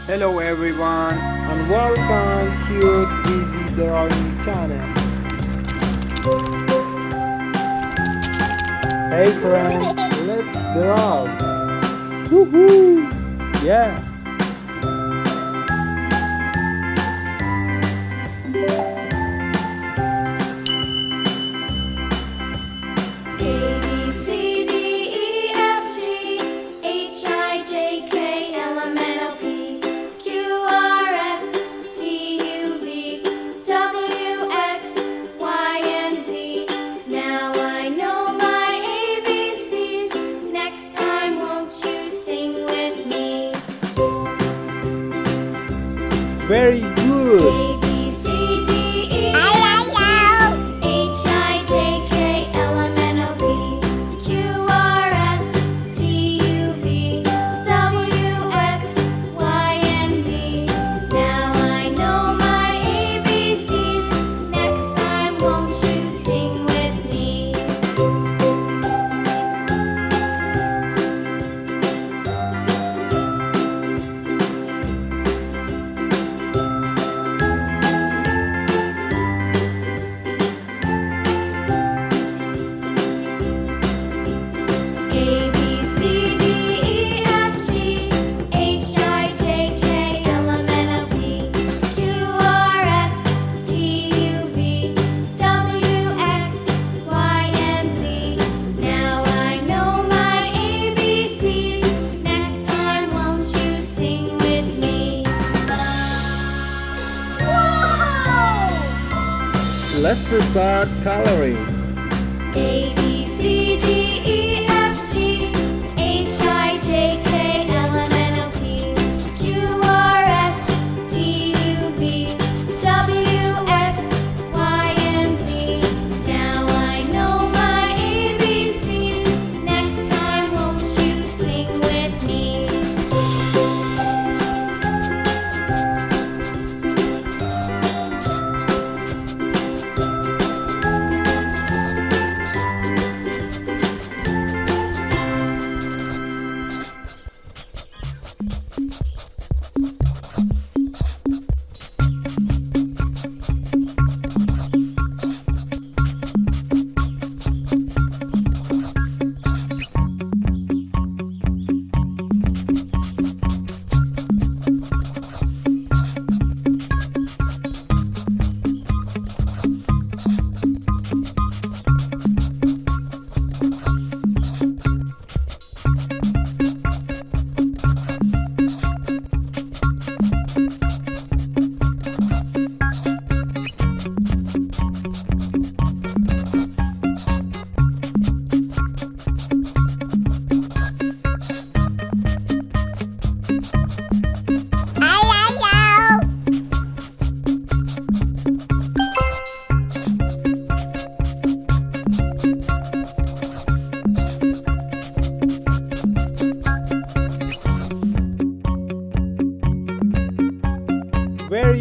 Hello everyone. And welcome cute easy drawing channel. Hey friend, let's draw. Woohoo! Yeah. A B C D E F G H I J K L M N O P Q R S T U V W X Y and Z. Now I know my ABCs. Next time, won't you sing with me? Very good. A B C D E H I J K L M N O P Q R S T U V W X Y and Z. Now I know my ABCs. Next time, won't you sing with me? A B C D E F G H I J K L M N O P Q R S T U V W X Y and Z. Now I know my ABCs. Next time, won't you sing with me? Let's start coloring. A B C D E F G H I J K L M N O P Q R S T U V W X Y and Z. Now I know my ABCs. Next time, won't you sing with me? Very